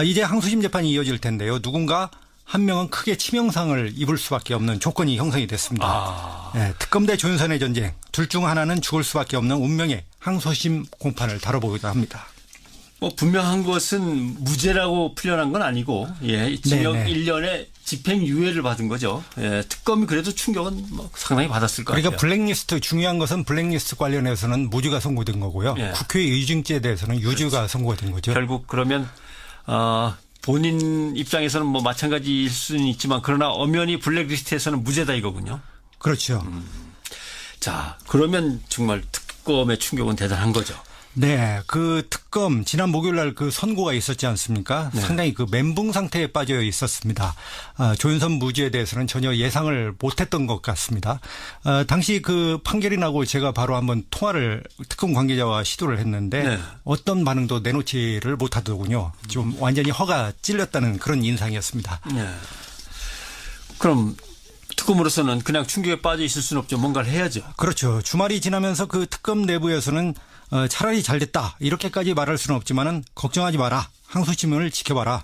이제 항소심 재판이 이어질 텐데요. 누군가 한 명은 크게 치명상을 입을 수밖에 없는 조건이 형성이 됐습니다. 네, 특검 대 조윤선의 전쟁. 둘 중 하나는 죽을 수밖에 없는 운명의 항소심 공판을 다뤄보고자 합니다. 분명한 것은 무죄라고 풀려난 건 아니고, 징역 1년에 집행유예를 받은 거죠. 특검이 그래도 충격은 상당히 받았을 것 그러니까 같아요. 블랙리스트, 중요한 것은 블랙리스트 관련해서는 무죄가 선고된 거고요. 국회 의증죄에 대해서는 유죄가 선고가 된 거죠. 결국 그러면 본인 입장에서는 마찬가지일 수는 있지만 그러나 엄연히 블랙리스트에서는 무죄다 이거군요. 그렇죠. 자, 그러면 정말 특검의 충격은 대단한 거죠. 네, 그 특검 지난 목요일 날 그 선고가 있었지 않습니까? 네. 상당히 그 멘붕 상태에 빠져 있었습니다. 조윤선 무죄에 대해서는 전혀 예상을 못했던 것 같습니다. 당시 그 판결이 나고 제가 바로 한번 통화를 특검 관계자와 시도를 했는데 어떤 반응도 내놓지를 못하더군요. 좀 완전히 허가 찔렸다는 그런 인상이었습니다. 그럼 특검으로서는 그냥 충격에 빠져 있을 수는 없죠. 뭔가를 해야죠. 그렇죠. 주말이 지나면서 그 특검 내부에서는 차라리 잘 됐다 이렇게까지 말할 수는 없지만은 걱정하지 마라. 항소심을 지켜봐라.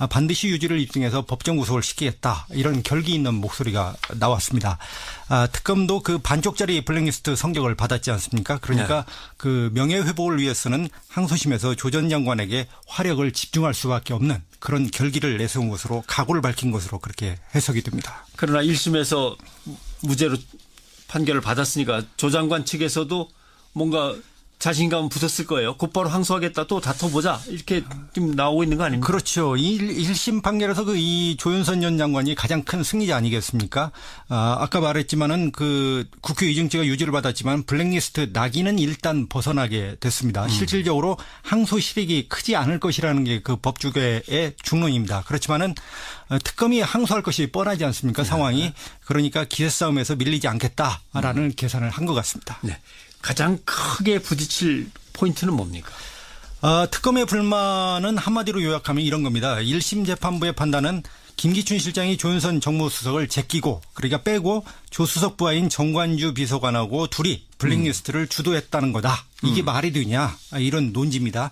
반드시 유죄를 입증해서 법정 구속을 시키겠다. 이런 결기 있는 목소리가 나왔습니다. 특검도 그 반쪽짜리 블랙리스트 성격을 받았지 않습니까? 그러니까 그 명예회복을 위해서는 항소심에서 조 전 장관에게 화력을 집중할 수밖에 없는 그런 결기를 내세운 것으로 각오를 밝힌 것으로 그렇게 해석이 됩니다. 그러나 1심에서 무죄로 판결을 받았으니까 조 장관 측에서도 뭔가 자신감은 붙었을 거예요. 곧바로 항소하겠다. 또 다퉈보자. 이렇게 지금 나오고 있는 거 아닙니까? 그렇죠. 1심 판결에서 이 조윤선 전 장관이 가장 큰 승리자 아니겠습니까? 아까 말했지만은 그 국회 의증죄가 유죄를 받았지만 블랙리스트 낙인은 일단 벗어나게 됐습니다. 실질적으로 항소 실익이 크지 않을 것이라는 게 그 법조계의 중론입니다. 그렇지만은 특검이 항소할 것이 뻔하지 않습니까? 상황이. 그러니까 기세싸움에서 밀리지 않겠다라는 계산을 한 것 같습니다. 네. 가장 크게 부딪힐 포인트는 뭡니까? 특검의 불만은 한마디로 요약하면 이런 겁니다. 1심 재판부의 판단은 김기춘 실장이 조윤선 정무수석을 제끼고 그러니까 빼고 조수석 부하인 정관주 비서관하고 둘이 블랙리스트를 주도했다는 거다. 이게 말이 되냐 이런 논지입니다.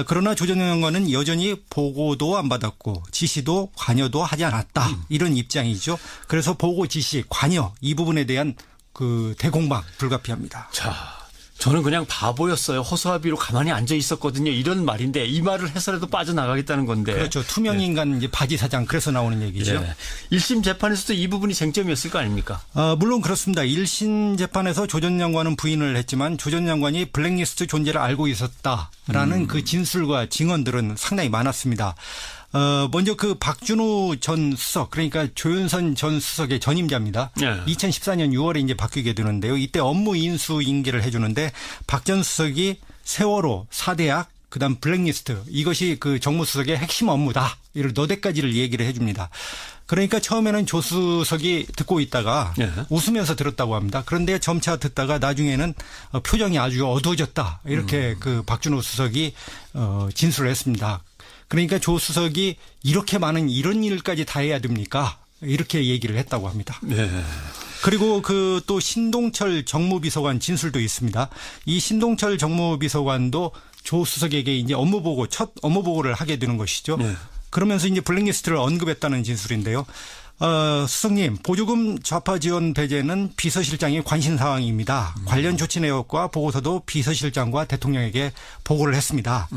그러나 조 전 장관은 여전히 보고도 안 받았고 지시도 관여도 하지 않았다. 이런 입장이죠. 그래서 보고 지시 관여 이 부분에 대한 그 대공방 불가피합니다. 자, 저는 그냥 바보였어요. 허수아비로 가만히 앉아 있었거든요. 이런 말인데 이 말을 해서라도 빠져나가겠다는 건데. 그렇죠. 투명인간 이제 바지 사장 그래서 나오는 얘기죠. 1심 재판에서도 이 부분이 쟁점이었을 거 아닙니까? 물론 그렇습니다. 1심 재판에서 조 전 장관은 부인을 했지만 조 전 장관이 블랙리스트 존재를 알고 있었다라는 그 진술과 증언들은 상당히 많았습니다. 먼저 그 박준우 전 수석 그러니까 조윤선 전 수석의 전임자입니다. 2014년 6월에 이제 바뀌게 되는데요. 이때 업무 인수 인계를 해주는데 박 전 수석이 세월호, 사대약, 그다음 블랙리스트 이것이 그 정무수석의 핵심 업무다. 이를 너댓가지를 얘기를 해줍니다. 그러니까 처음에는 조 수석이 듣고 있다가 웃으면서 들었다고 합니다. 그런데 점차 듣다가 나중에는 표정이 아주 어두워졌다. 이렇게 그 박준우 수석이 진술을 했습니다. 그러니까 조 수석이 이렇게 많은 이런 일까지 다 해야 됩니까? 이렇게 얘기를 했다고 합니다. 그리고 그 또 신동철 정무비서관 진술도 있습니다. 이 신동철 정무비서관도 조 수석에게 이제 첫 업무 보고를 하게 되는 것이죠. 그러면서 이제 블랙리스트를 언급했다는 진술인데요. 수석님, 보조금 좌파 지원 배제는 비서실장의 관심 사항입니다. 관련 조치 내역과 보고서도 비서실장과 대통령에게 보고를 했습니다.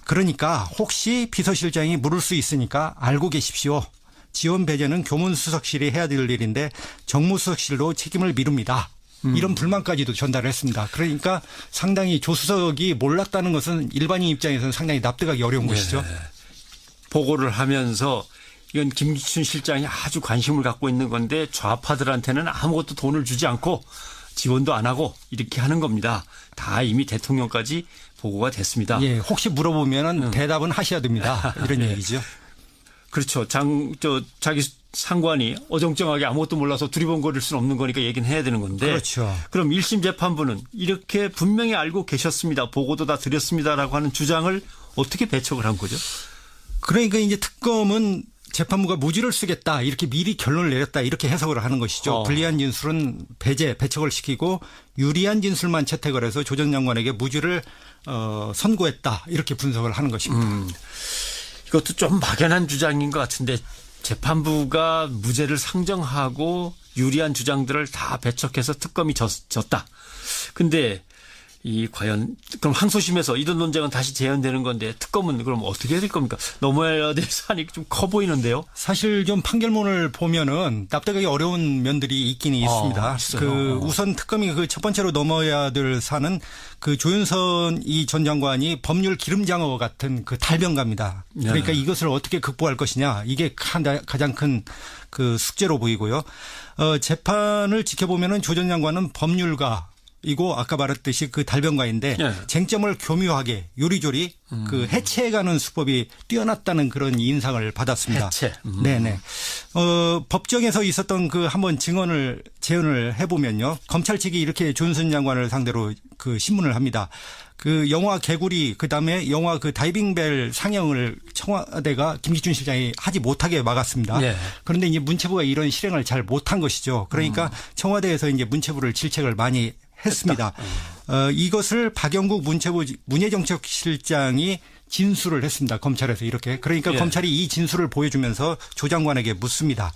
그러니까 혹시 비서실장이 물을 수 있으니까 알고 계십시오. 지원 배제는 교문수석실이 해야 될 일인데 정무수석실로 책임을 미룹니다. 이런 불만까지도 전달을 했습니다. 그러니까 상당히 조 수석이 몰랐다는 것은 일반인 입장에서는 상당히 납득하기 어려운 것이죠. 보고를 하면서 이건 김기춘 실장이 아주 관심을 갖고 있는 건데 좌파들한테는 아무것도 돈을 주지 않고 지원도 안 하고 이렇게 하는 겁니다. 다 이미 대통령까지 보고가 됐습니다. 예, 혹시 물어보면 대답은 하셔야 됩니다. 이런 얘기죠. 그렇죠. 자기 상관이 어정쩡하게 아무것도 몰라서 두리번거릴 수는 없는 거니까 얘기는 해야 되는 건데. 그렇죠. 그럼 1심 재판부는 이렇게 분명히 알고 계셨습니다. 보고도 다 드렸습니다라고 하는 주장을 어떻게 배척을 한 거죠? 그러니까 이제 특검은 재판부가 무죄를 쓰겠다 이렇게 미리 결론을 내렸다 이렇게 해석을 하는 것이죠. 불리한 진술은 배척을 시키고 유리한 진술만 채택을 해서 조 전 장관에게 무죄를 선고했다 이렇게 분석을 하는 것입니다. 이것도 좀 막연한 주장인 것 같은데 재판부가 무죄를 상정하고 유리한 주장들을 다 배척해서 특검이 졌다. 근데 과연 그럼 항소심에서 이런 논쟁은 다시 재현되는 건데 특검은 그럼 어떻게 될 겁니까? 넘어야 될 사안이 좀 커 보이는데요. 사실 좀 판결문을 보면은 납득하기 어려운 면들이 있긴 있습니다. 우선 특검이 그 첫 번째로 넘어야 될 사안은 그 조윤선 이 전 장관이 법률 기름장어 같은 그 달변가입니다. 그러니까 이것을 어떻게 극복할 것이냐, 이게 가장 큰 그 숙제로 보이고요. 재판을 지켜보면은 조 전 장관은 법률가 이고 아까 말했듯이 그 달변가인데 쟁점을 교묘하게 요리조리 그 해체해가는 수법이 뛰어났다는 그런 인상을 받았습니다. 해체. 네네. 법정에서 있었던 그 한번 증언을 재현을 해보면요. 검찰 측이 이렇게 조윤선 장관을 상대로 그 신문을 합니다. 그 영화 개구리 그다음에 영화 그 다이빙벨 상영을 청와대가 김기춘 실장이 하지 못하게 막았습니다. 그런데 이제 문체부가 이런 실행을 잘 못한 것이죠. 그러니까 청와대에서 이제 문체부를 질책을 많이 했습니다. 이것을 박영국 문체부 문예정책실장이 진술을 했습니다. 검찰에서 이렇게. 그러니까 검찰이 이 진술을 보여주면서 조 장관에게 묻습니다.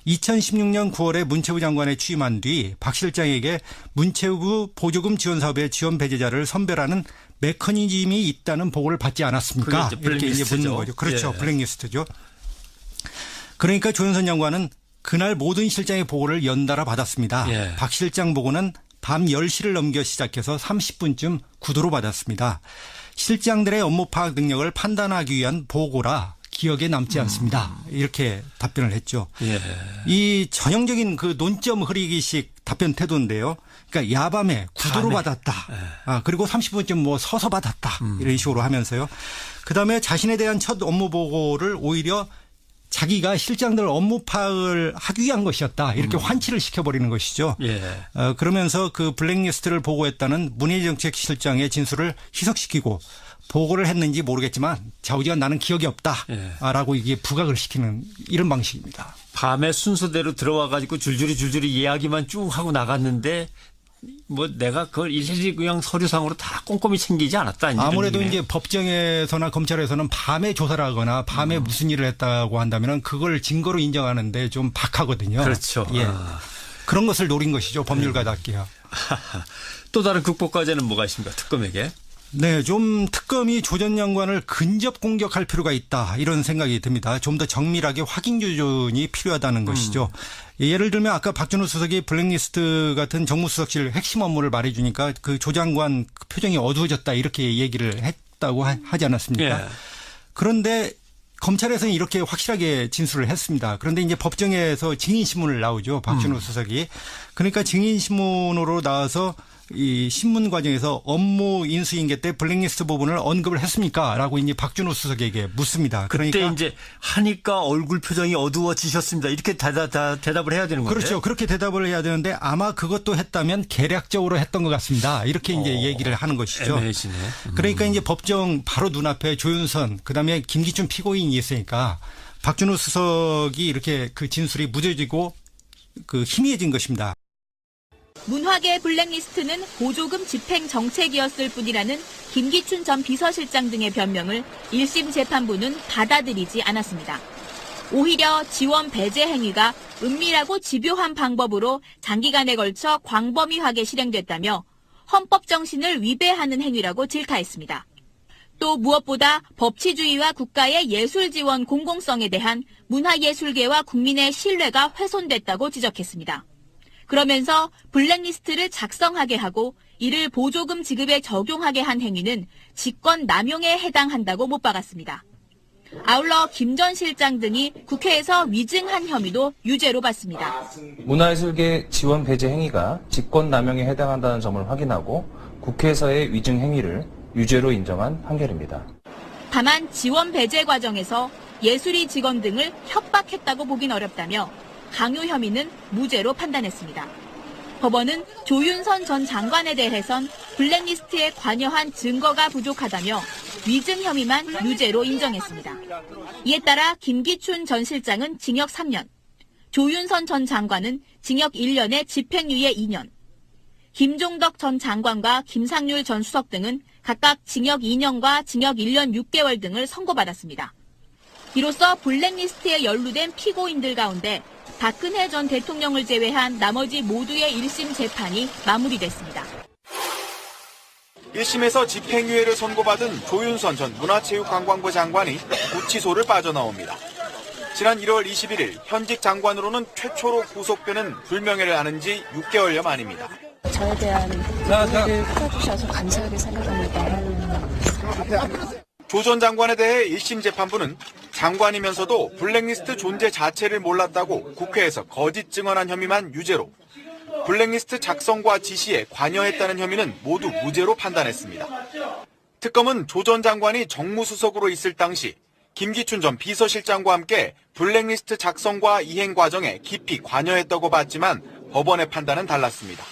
2016년 9월에 문체부 장관에 취임한 뒤 박 실장에게 문체부 보조금 지원 사업의 지원 배제자를 선별하는 메커니즘이 있다는 보고를 받지 않았습니까? 이렇게 이제 묻는 거죠. 그렇죠. 블랙리스트죠. 그러니까 조윤선 장관은 그날 모든 실장의 보고를 연달아 받았습니다. 박 실장 보고는 밤 10시를 넘겨 시작해서 30분쯤 구두로 받았습니다. 실장들의 업무 파악 능력을 판단하기 위한 보고라 기억에 남지 않습니다. 이렇게 답변을 했죠. 이 전형적인 그 논점 흐리기식 답변 태도인데요. 그러니까 야밤에 구두로 받았다. 그리고 30분쯤 뭐 서서 받았다. 이런 식으로 하면서요. 그다음에 자신에 대한 첫 업무 보고를 오히려 자기가 실장들 업무 파악을 하기 위한 것이었다. 이렇게 환치를 시켜버리는 것이죠. 그러면서 그 블랙리스트를 보고했다는 문예정책실장의 진술을 희석시키고 보고를 했는지 모르겠지만 좌우지간 나는 기억이 없다라고 이게 부각을 시키는 이런 방식입니다. 밤에 순서대로 들어와 가지고 줄줄이 이야기만 쭉 하고 나갔는데 뭐 내가 그걸 일일이 그냥 서류상으로 다 꼼꼼히 챙기지 않았다. 아무래도 이제 법정에서나 검찰에서는 밤에 조사를 하거나 밤에 무슨 일을 했다고 한다면 그걸 증거로 인정하는데 좀 박하거든요. 그렇죠. 그런 것을 노린 것이죠. 법률가답게요. 또 다른 극복 과제는 뭐가 있습니까? 특검에게. 네, 좀 특검이 조 전 장관을 근접 공격할 필요가 있다. 이런 생각이 듭니다. 좀 더 정밀하게 확인 조준이 필요하다는 것이죠. 예를 들면 아까 박준호 수석이 블랙리스트 같은 정무수석실 핵심 업무를 말해주니까 그 조 장관 표정이 어두워졌다. 이렇게 얘기를 했다고 하지 않았습니까? 그런데 검찰에서는 이렇게 확실하게 진술을 했습니다. 그런데 이제 법정에서 증인신문을 나오죠. 박준호 수석이. 그러니까 증인신문으로 나와서 이 신문 과정에서 업무 인수인계 때 블랙리스트 부분을 언급을 했습니까? 라고 이제 박준호 수석에게 묻습니다. 그러니까 그때 이제 하니까 얼굴 표정이 어두워지셨습니다. 이렇게 대답을 해야 되는 거죠. 그렇죠. 그렇게 대답을 해야 되는데 아마 그것도 했다면 계략적으로 했던 것 같습니다. 이렇게 이제 얘기를 하는 것이죠. 애매해지네. 그러니까 이제 법정 바로 눈앞에 조윤선 그다음에 김기춘 피고인이 있으니까 박준호 수석이 이렇게 그 진술이 무뎌지고 그 희미해진 것입니다. 문화계 블랙리스트는 보조금 집행 정책이었을 뿐이라는 김기춘 전 비서실장 등의 변명을 1심 재판부는 받아들이지 않았습니다. 오히려 지원 배제 행위가 은밀하고 집요한 방법으로 장기간에 걸쳐 광범위하게 실행됐다며 헌법 정신을 위배하는 행위라고 질타했습니다. 또 무엇보다 법치주의와 국가의 예술 지원 공공성에 대한 문화예술계와 국민의 신뢰가 훼손됐다고 지적했습니다. 그러면서 블랙리스트를 작성하게 하고 이를 보조금 지급에 적용하게 한 행위는 직권 남용에 해당한다고 못 박았습니다. 아울러 김 전 실장 등이 국회에서 위증한 혐의도 유죄로 봤습니다. 문화예술계 지원 배제 행위가 직권 남용에 해당한다는 점을 확인하고 국회에서의 위증 행위를 유죄로 인정한 판결입니다. 다만 지원 배제 과정에서 예술인 직원 등을 협박했다고 보긴 어렵다며 강요 혐의는 무죄로 판단했습니다. 법원은 조윤선 전 장관에 대해선 블랙리스트에 관여한 증거가 부족하다며 위증 혐의만 유죄로 인정했습니다. 이에 따라 김기춘 전 실장은 징역 3년, 조윤선 전 장관은 징역 1년에 집행유예 2년, 김종덕 전 장관과 김상률 전 수석 등은 각각 징역 2년과 징역 1년 6개월 등을 선고받았습니다. 이로써 블랙리스트에 연루된 피고인들 가운데 박근혜 전 대통령을 제외한 나머지 모두의 1심 재판이 마무리됐습니다. 1심에서 집행유예를 선고받은 조윤선 전 문화체육관광부 장관이 구치소를 빠져나옵니다. 지난 1월 21일 현직 장관으로는 최초로 구속되는 불명예를 안은 지 6개월여 만입니다. 저에 대한 이해를 풀어주셔서 감사하게 생각합니다. 조 전 장관에 대해 1심 재판부는 장관이면서도 블랙리스트 존재 자체를 몰랐다고 국회에서 거짓 증언한 혐의만 유죄로, 블랙리스트 작성과 지시에 관여했다는 혐의는 모두 무죄로 판단했습니다. 특검은 조 전 장관이 정무수석으로 있을 당시 김기춘 전 비서실장과 함께 블랙리스트 작성과 이행 과정에 깊이 관여했다고 봤지만 법원의 판단은 달랐습니다.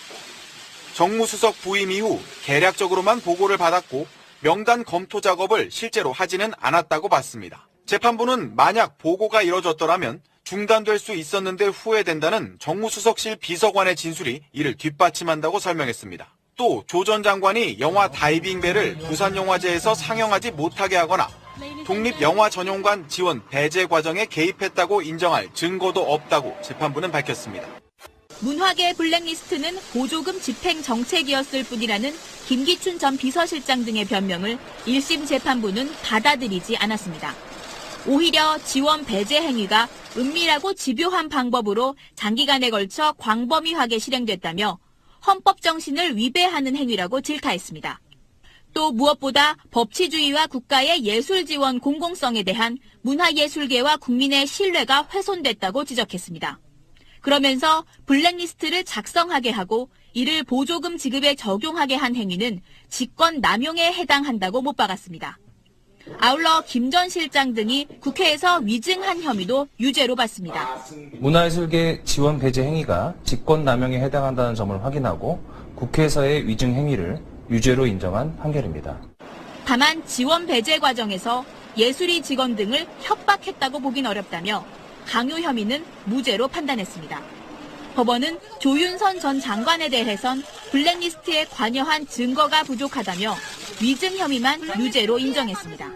정무수석 부임 이후 계략적으로만 보고를 받았고 명단 검토 작업을 실제로 하지는 않았다고 봤습니다. 재판부는 만약 보고가 이뤄졌더라면 중단될 수 있었는데 후회된다는 정무수석실 비서관의 진술이 이를 뒷받침한다고 설명했습니다. 또 조 전 장관이 영화 다이빙벨을 부산영화제에서 상영하지 못하게 하거나 독립영화전용관 지원 배제 과정에 개입했다고 인정할 증거도 없다고 재판부는 밝혔습니다. 문화계 블랙리스트는 보조금 집행 정책이었을 뿐이라는 김기춘 전 비서실장 등의 변명을 1심 재판부는 받아들이지 않았습니다. 오히려 지원 배제 행위가 은밀하고 집요한 방법으로 장기간에 걸쳐 광범위하게 실행됐다며 헌법 정신을 위배하는 행위라고 질타했습니다. 또 무엇보다 법치주의와 국가의 예술 지원 공공성에 대한 문화예술계와 국민의 신뢰가 훼손됐다고 지적했습니다. 그러면서 블랙리스트를 작성하게 하고 이를 보조금 지급에 적용하게 한 행위는 직권 남용에 해당한다고 못 박았습니다. 아울러 김 전 실장 등이 국회에서 위증한 혐의도 유죄로 봤습니다. 문화예술계 지원 배제 행위가 직권 남용에 해당한다는 점을 확인하고 국회에서의 위증 행위를 유죄로 인정한 판결입니다. 다만 지원 배제 과정에서 예술인 직원 등을 협박했다고 보긴 어렵다며 강요 혐의는 무죄로 판단했습니다. 법원은 조윤선 전 장관에 대해선 블랙리스트에 관여한 증거가 부족하다며 위증 혐의만 유죄로 인정했습니다.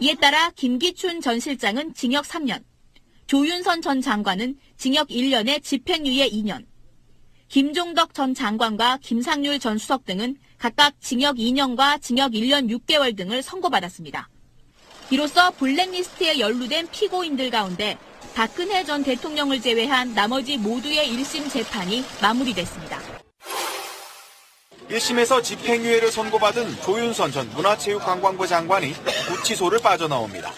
이에 따라 김기춘 전 실장은 징역 3년, 조윤선 전 장관은 징역 1년에 집행유예 2년, 김종덕 전 장관과 김상률 전 수석 등은 각각 징역 2년과 징역 1년 6개월 등을 선고받았습니다. 이로써 블랙리스트에 연루된 피고인들 가운데 박근혜 전 대통령을 제외한 나머지 모두의 1심 재판이 마무리됐습니다. 1심에서 집행유예를 선고받은 조윤선 전 문화체육관광부 장관이 구치소를 빠져나옵니다.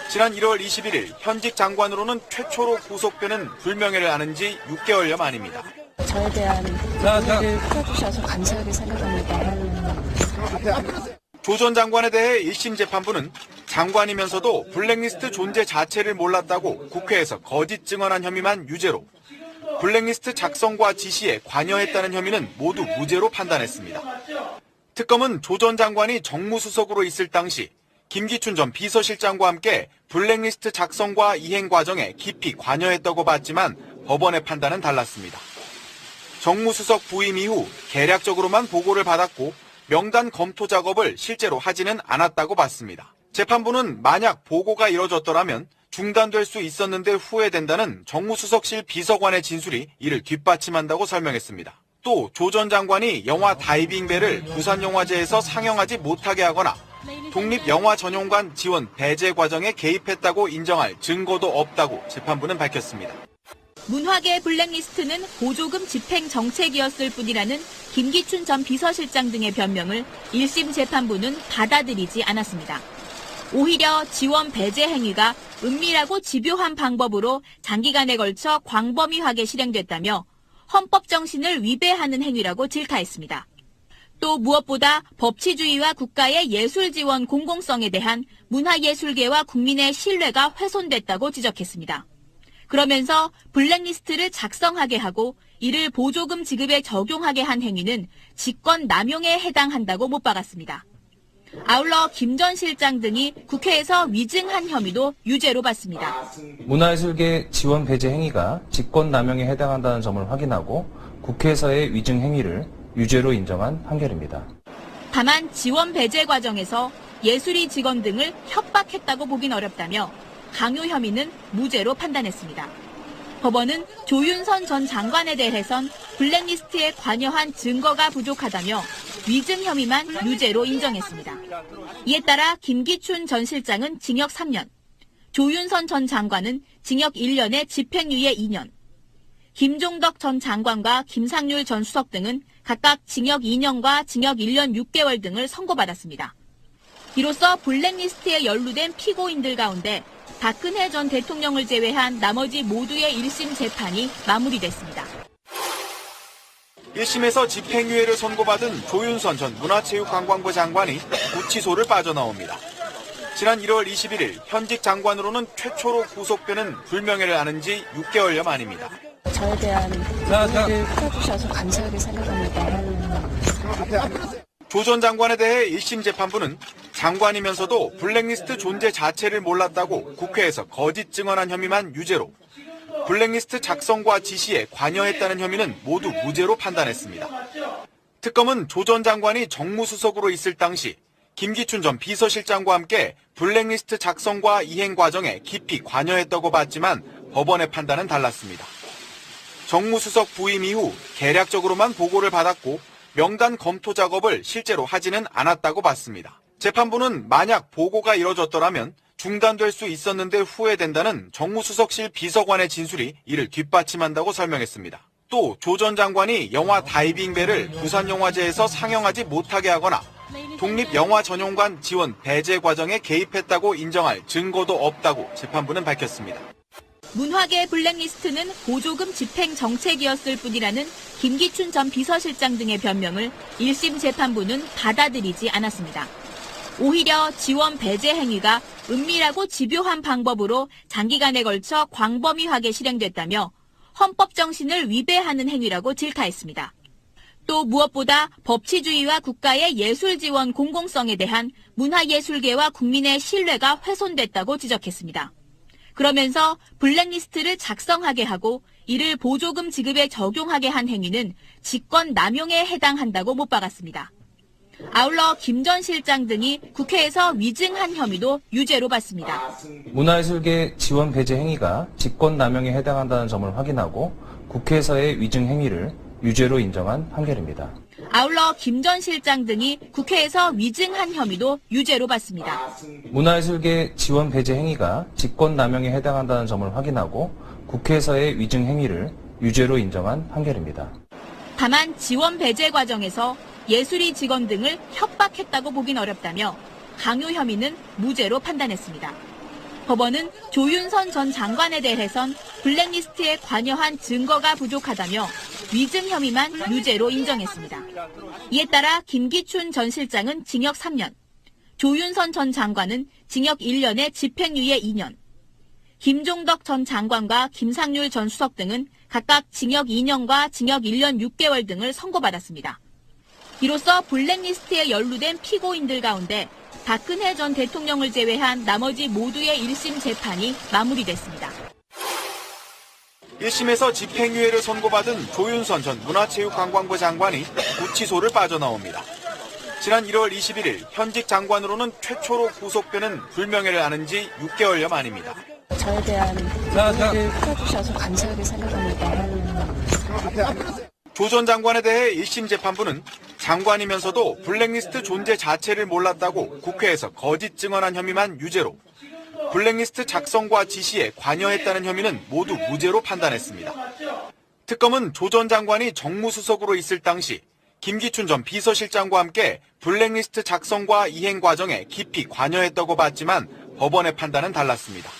지난 1월 21일 현직 장관으로는 최초로 구속되는 불명예를 안은 지 6개월여 만입니다. 저에 대한 이해를 풀어주셔서 감사하게 생각합니다. 조 전 장관에 대해 1심 재판부는 장관이면서도 블랙리스트 존재 자체를 몰랐다고 국회에서 거짓 증언한 혐의만 유죄로, 블랙리스트 작성과 지시에 관여했다는 혐의는 모두 무죄로 판단했습니다. 특검은 조 전 장관이 정무수석으로 있을 당시 김기춘 전 비서실장과 함께 블랙리스트 작성과 이행 과정에 깊이 관여했다고 봤지만 법원의 판단은 달랐습니다. 정무수석 부임 이후 계략적으로만 보고를 받았고 명단 검토 작업을 실제로 하지는 않았다고 봤습니다. 재판부는 만약 보고가 이뤄졌더라면 중단될 수 있었는데 후회된다는 정무수석실 비서관의 진술이 이를 뒷받침한다고 설명했습니다. 또 조 전 장관이 영화 다이빙벨을 부산영화제에서 상영하지 못하게 하거나 독립영화전용관 지원 배제 과정에 개입했다고 인정할 증거도 없다고 재판부는 밝혔습니다. 문화계 블랙리스트는 보조금 집행 정책이었을 뿐이라는 김기춘 전 비서실장 등의 변명을 1심 재판부는 받아들이지 않았습니다. 오히려 지원 배제 행위가 은밀하고 집요한 방법으로 장기간에 걸쳐 광범위하게 실행됐다며 헌법 정신을 위배하는 행위라고 질타했습니다. 또 무엇보다 법치주의와 국가의 예술 지원 공공성에 대한 문화예술계와 국민의 신뢰가 훼손됐다고 지적했습니다. 그러면서 블랙리스트를 작성하게 하고 이를 보조금 지급에 적용하게 한 행위는 직권 남용에 해당한다고 못 박았습니다. 아울러 김 전 실장 등이 국회에서 위증한 혐의도 유죄로 봤습니다. 문화예술계 지원 배제 행위가 직권 남용에 해당한다는 점을 확인하고 국회에서의 위증 행위를 유죄로 인정한 판결입니다. 다만 지원 배제 과정에서 예술인 직원 등을 협박했다고 보긴 어렵다며 강요 혐의는 무죄로 판단했습니다. 법원은 조윤선 전 장관에 대해선 블랙리스트에 관여한 증거가 부족하다며 위증 혐의만 유죄로 인정했습니다. 이에 따라 김기춘 전 실장은 징역 3년, 조윤선 전 장관은 징역 1년에 집행유예 2년, 김종덕 전 장관과 김상률 전 수석 등은 각각 징역 2년과 징역 1년 6개월 등을 선고받았습니다. 이로써 블랙리스트에 연루된 피고인들 가운데 박근혜 전 대통령을 제외한 나머지 모두의 1심 재판이 마무리됐습니다. 1심에서 집행유예를 선고받은 조윤선 전 문화체육관광부 장관이 구치소를 빠져나옵니다. 지난 1월 21일 현직 장관으로는 최초로 구속되는 불명예를 안은 지 6개월여 만입니다. 저에 대한 이해를 풀어주셔서 감사하게 생각합니다. 조 전 장관에 대해 1심 재판부는 장관이면서도 블랙리스트 존재 자체를 몰랐다고 국회에서 거짓 증언한 혐의만 유죄로, 블랙리스트 작성과 지시에 관여했다는 혐의는 모두 무죄로 판단했습니다. 특검은 조 전 장관이 정무수석으로 있을 당시 김기춘 전 비서실장과 함께 블랙리스트 작성과 이행 과정에 깊이 관여했다고 봤지만 법원의 판단은 달랐습니다. 정무수석 부임 이후 계략적으로만 보고를 받았고 명단 검토 작업을 실제로 하지는 않았다고 봤습니다. 재판부는 만약 보고가 이뤄졌더라면 중단될 수 있었는데 후회된다는 정무수석실 비서관의 진술이 이를 뒷받침한다고 설명했습니다. 또 조 전 장관이 영화 다이빙벨을 부산영화제에서 상영하지 못하게 하거나 독립영화전용관 지원 배제 과정에 개입했다고 인정할 증거도 없다고 재판부는 밝혔습니다. 문화계 블랙리스트는 보조금 집행 정책이었을 뿐이라는 김기춘 전 비서실장 등의 변명을 1심 재판부는 받아들이지 않았습니다. 오히려 지원 배제 행위가 은밀하고 집요한 방법으로 장기간에 걸쳐 광범위하게 실행됐다며 헌법 정신을 위배하는 행위라고 질타했습니다. 또 무엇보다 법치주의와 국가의 예술 지원 공공성에 대한 문화예술계와 국민의 신뢰가 훼손됐다고 지적했습니다. 그러면서 블랙리스트를 작성하게 하고 이를 보조금 지급에 적용하게 한 행위는 직권 남용에 해당한다고 못 박았습니다. 아울러 김 전 실장 등이 국회에서 위증한 혐의도 유죄로 봤습니다. 문화예술계 지원 배제 행위가 직권 남용에 해당한다는 점을 확인하고 국회에서의 위증 행위를 유죄로 인정한 판결입니다. 아울러 김 전 실장 등이 국회에서 위증한 혐의도 유죄로 봤습니다. 문화예술계 지원 배제 행위가 직권 남용에 해당한다는 점을 확인하고 국회에서의 위증 행위를 유죄로 인정한 판결입니다. 다만 지원 배제 과정에서 예술인 직원 등을 협박했다고 보긴 어렵다며 강요 혐의는 무죄로 판단했습니다. 법원은 조윤선 전 장관에 대해선 블랙리스트에 관여한 증거가 부족하다며 위증 혐의만 유죄로 인정했습니다. 이에 따라 김기춘 전 실장은 징역 3년, 조윤선 전 장관은 징역 1년에 집행유예 2년, 김종덕 전 장관과 김상률 전 수석 등은 각각 징역 2년과 징역 1년 6개월 등을 선고받았습니다. 이로써 블랙리스트에 연루된 피고인들 가운데 박근혜 전 대통령을 제외한 나머지 모두의 1심 재판이 마무리됐습니다. 1심에서 집행유예를 선고받은 조윤선 전 문화체육관광부 장관이 구치소를 빠져나옵니다. 지난 1월 21일 현직 장관으로는 최초로 구속되는 불명예를 안은 지 6개월여 만입니다. 저에 대한 이해를 풀어주셔서 감사하게 생각합니다. 조 전 장관에 대해 1심 재판부는 장관이면서도 블랙리스트 존재 자체를 몰랐다고 국회에서 거짓 증언한 혐의만 유죄로, 블랙리스트 작성과 지시에 관여했다는 혐의는 모두 무죄로 판단했습니다. 특검은 조 전 장관이 정무수석으로 있을 당시 김기춘 전 비서실장과 함께 블랙리스트 작성과 이행 과정에 깊이 관여했다고 봤지만 법원의 판단은 달랐습니다.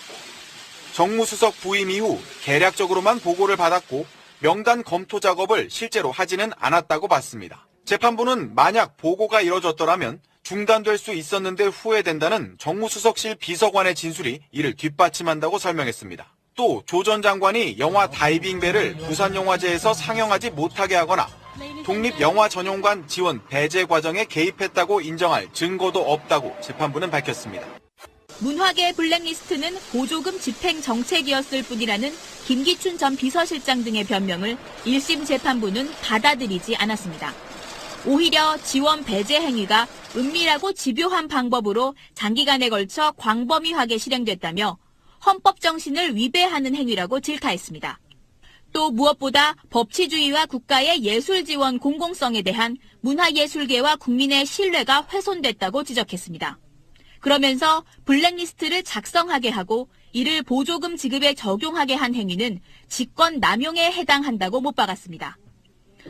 정무수석 부임 이후 계략적으로만 보고를 받았고 명단 검토 작업을 실제로 하지는 않았다고 봤습니다. 재판부는 만약 보고가 이뤄졌더라면 중단될 수 있었는데 후회된다는 정무수석실 비서관의 진술이 이를 뒷받침한다고 설명했습니다. 또 조 전 장관이 영화 다이빙벨을 부산영화제에서 상영하지 못하게 하거나 독립영화전용관 지원 배제 과정에 개입했다고 인정할 증거도 없다고 재판부는 밝혔습니다. 문화계 블랙리스트는 보조금 집행 정책이었을 뿐이라는 김기춘 전 비서실장 등의 변명을 1심 재판부는 받아들이지 않았습니다. 오히려 지원 배제 행위가 은밀하고 집요한 방법으로 장기간에 걸쳐 광범위하게 실행됐다며 헌법 정신을 위배하는 행위라고 질타했습니다. 또 무엇보다 법치주의와 국가의 예술 지원 공공성에 대한 문화예술계와 국민의 신뢰가 훼손됐다고 지적했습니다. 그러면서 블랙리스트를 작성하게 하고 이를 보조금 지급에 적용하게 한 행위는 직권 남용에 해당한다고 못 박았습니다.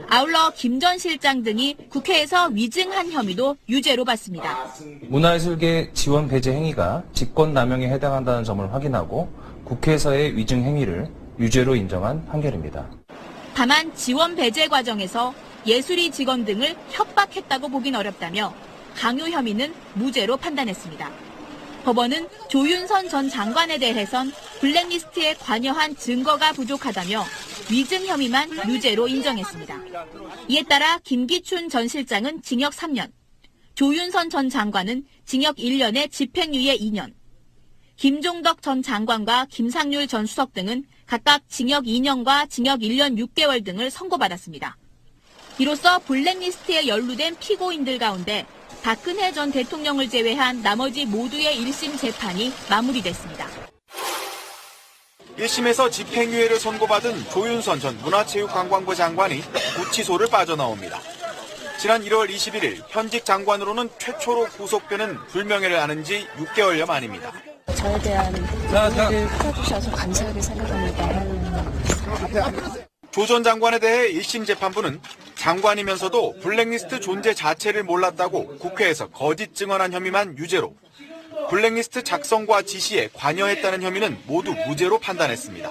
아울러 김 전 실장 등이 국회에서 위증한 혐의도 유죄로 봤습니다. 문화예술계 지원 배제 행위가 직권 남용에 해당한다는 점을 확인하고 국회에서의 위증 행위를 유죄로 인정한 판결입니다. 다만 지원 배제 과정에서 예술이 직원 등을 협박했다고 보긴 어렵다며 강요 혐의는 무죄로 판단했습니다. 법원은 조윤선 전 장관에 대해선 블랙리스트에 관여한 증거가 부족하다며 위증 혐의만 유죄로 인정했습니다. 이에 따라 김기춘 전 실장은 징역 3년, 조윤선 전 장관은 징역 1년에 집행유예 2년, 김종덕 전 장관과 김상률 전 수석 등은 각각 징역 2년과 징역 1년 6개월 등을 선고받았습니다. 이로써 블랙리스트에 연루된 피고인들 가운데 박근혜 전 대통령을 제외한 나머지 모두의 1심 재판이 마무리됐습니다. 1심에서 집행유예를 선고받은 조윤선 전 문화체육관광부 장관이 구치소를 빠져나옵니다. 지난 1월 21일 현직 장관으로는 최초로 구속되는 불명예를 안은 지 6개월여 만입니다. 저에 대한 이해를 풀어주셔서 감사하게 생각합니다. 조 전 장관에 대해 1심 재판부는 장관이면서도 블랙리스트 존재 자체를 몰랐다고 국회에서 거짓 증언한 혐의만 유죄로 블랙리스트 작성과 지시에 관여했다는 혐의는 모두 무죄로 판단했습니다.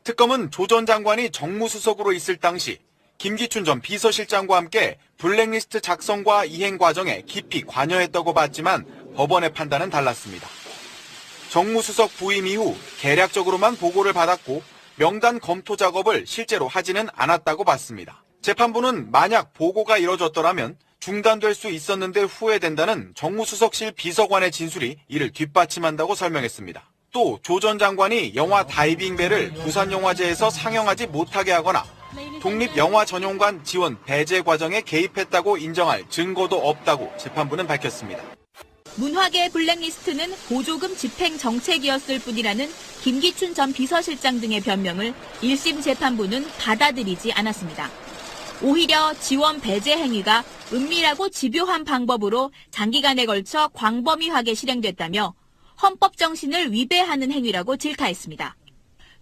특검은 조 전 장관이 정무수석으로 있을 당시 김기춘 전 비서실장과 함께 블랙리스트 작성과 이행 과정에 깊이 관여했다고 봤지만 법원의 판단은 달랐습니다. 정무수석 부임 이후 계략적으로만 보고를 받았고 명단 검토 작업을 실제로 하지는 않았다고 봤습니다. 재판부는 만약 보고가 이뤄졌더라면 중단될 수 있었는데 후회된다는 정무수석실 비서관의 진술이 이를 뒷받침한다고 설명했습니다. 또 조 전 장관이 영화 다이빙벨을 부산영화제에서 상영하지 못하게 하거나 독립영화전용관 지원 배제 과정에 개입했다고 인정할 증거도 없다고 재판부는 밝혔습니다. 문화계 블랙리스트는 보조금 집행 정책이었을 뿐이라는 김기춘 전 비서실장 등의 변명을 1심 재판부는 받아들이지 않았습니다. 오히려 지원 배제 행위가 은밀하고 집요한 방법으로 장기간에 걸쳐 광범위하게 실행됐다며 헌법 정신을 위배하는 행위라고 질타했습니다.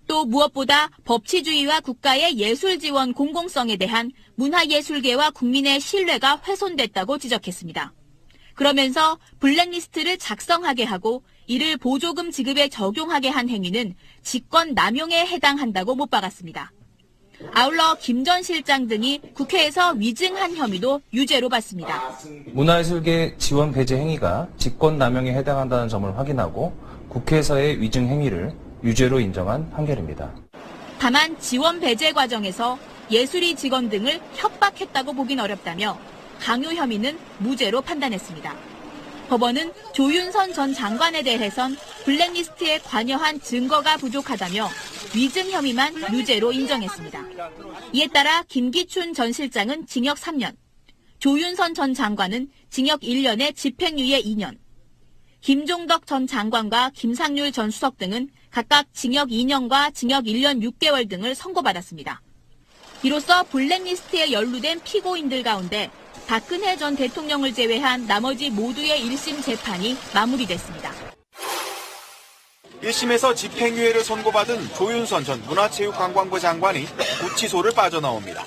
또 무엇보다 법치주의와 국가의 예술 지원 공공성에 대한 문화예술계와 국민의 신뢰가 훼손됐다고 지적했습니다. 그러면서 블랙리스트를 작성하게 하고 이를 보조금 지급에 적용하게 한 행위는 직권 남용에 해당한다고 못 박았습니다. 아울러 김 전 실장 등이 국회에서 위증한 혐의도 유죄로 봤습니다. 문화예술계 지원 배제 행위가 직권 남용에 해당한다는 점을 확인하고 국회에서의 위증 행위를 유죄로 인정한 판결입니다. 다만 지원 배제 과정에서 예술이 직원 등을 협박했다고 보긴 어렵다며 강요 혐의는 무죄로 판단했습니다. 법원은 조윤선 전 장관에 대해선 블랙리스트에 관여한 증거가 부족하다며 위증 혐의만 유죄로 인정했습니다. 이에 따라 김기춘 전 실장은 징역 3년, 조윤선 전 장관은 징역 1년에 집행유예 2년, 김종덕 전 장관과 김상률 전 수석 등은 각각 징역 2년과 징역 1년 6개월 등을 선고받았습니다. 이로써 블랙리스트에 연루된 피고인들 가운데 박근혜 전 대통령을 제외한 나머지 모두의 1심 재판이 마무리됐습니다. 1심에서 집행유예를 선고받은 조윤선 전 문화체육관광부 장관이 구치소를 빠져나옵니다.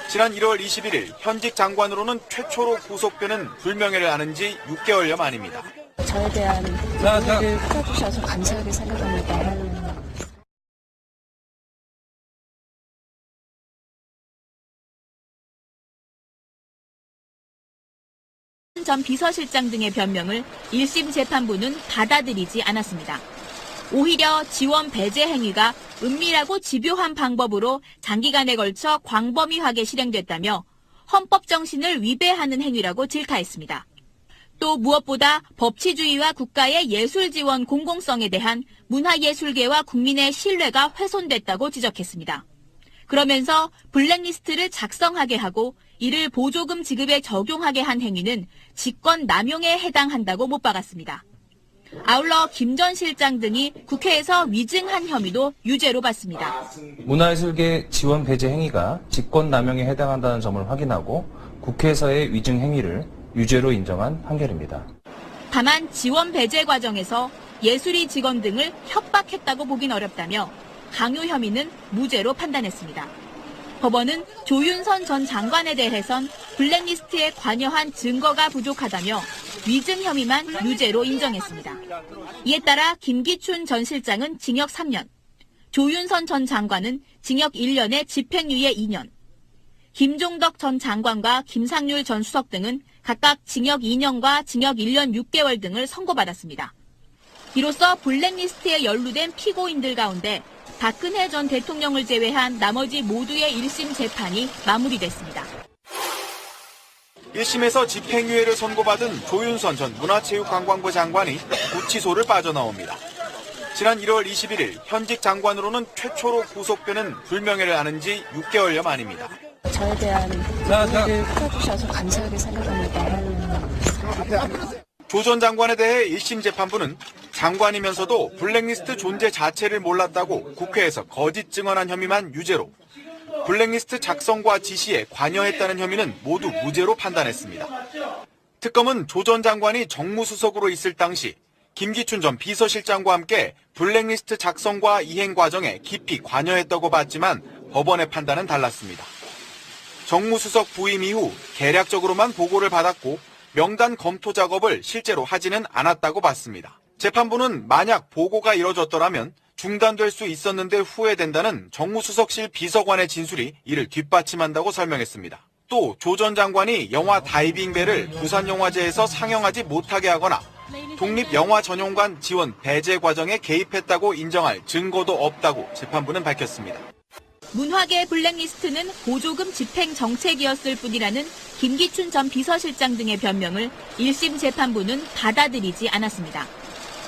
지난 1월 21일 현직 장관으로는 최초로 구속되는 불명예를 안은 지 6개월여 만입니다. 저에 대한 이해를 풀어주셔서 감사하게 생각합니다. 전 비서실장 등의 변명을 1심 재판부는 받아들이지 않았습니다. 오히려 지원 배제 행위가 은밀하고 집요한 방법으로 장기간에 걸쳐 광범위하게 실행됐다며 헌법 정신을 위배하는 행위라고 질타했습니다. 또 무엇보다 법치주의와 국가의 예술 지원 공공성에 대한 문화예술계와 국민의 신뢰가 훼손됐다고 지적했습니다. 그러면서 블랙리스트를 작성하게 하고 이를 보조금 지급에 적용하게 한 행위는 직권 남용에 해당한다고 못 박았습니다. 아울러 김 전 실장 등이 국회에서 위증한 혐의도 유죄로 봤습니다. 문화예술계 지원 배제 행위가 직권남용에 해당한다는 점을 확인하고 국회에서의 위증 행위를 유죄로 인정한 판결입니다. 다만 지원 배제 과정에서 예술이 직원 등을 협박했다고 보긴 어렵다며 강요 혐의는 무죄로 판단했습니다. 법원은 조윤선 전 장관에 대해선 블랙리스트에 관여한 증거가 부족하다며 위증 혐의만 유죄로 인정했습니다. 이에 따라 김기춘 전 실장은 징역 3년, 조윤선 전 장관은 징역 1년에 집행유예 2년, 김종덕 전 장관과 김상률 전 수석 등은 각각 징역 2년과 징역 1년 6개월 등을 선고받았습니다. 이로써 블랙리스트에 연루된 피고인들 가운데 박근혜 전 대통령을 제외한 나머지 모두의 1심 재판이 마무리됐습니다. 1심에서 집행유예를 선고받은 조윤선 전 문화체육관광부 장관이 구치소를 빠져나옵니다. 지난 1월 21일 현직 장관으로는 최초로 구속되는 불명예를 안은 지 6개월여 만입니다. 저에 대한 이해를 풀어주셔서 감사하게 생각합니다. 조 전 장관에 대해 1심 재판부는 장관이면서도 블랙리스트 존재 자체를 몰랐다고 국회에서 거짓 증언한 혐의만 유죄로, 블랙리스트 작성과 지시에 관여했다는 혐의는 모두 무죄로 판단했습니다. 특검은 조 전 장관이 정무수석으로 있을 당시 김기춘 전 비서실장과 함께 블랙리스트 작성과 이행 과정에 깊이 관여했다고 봤지만 법원의 판단은 달랐습니다. 정무수석 부임 이후 계략적으로만 보고를 받았고 명단 검토 작업을 실제로 하지는 않았다고 봤습니다. 재판부는 만약 보고가 이뤄졌더라면 중단될 수 있었는데 후회된다는 정무수석실 비서관의 진술이 이를 뒷받침한다고 설명했습니다. 또 조 전 장관이 영화 다이빙벨을 부산영화제에서 상영하지 못하게 하거나 독립영화전용관 지원 배제 과정에 개입했다고 인정할 증거도 없다고 재판부는 밝혔습니다. 문화계 블랙리스트는 보조금 집행 정책이었을 뿐이라는 김기춘 전 비서실장 등의 변명을 1심 재판부는 받아들이지 않았습니다.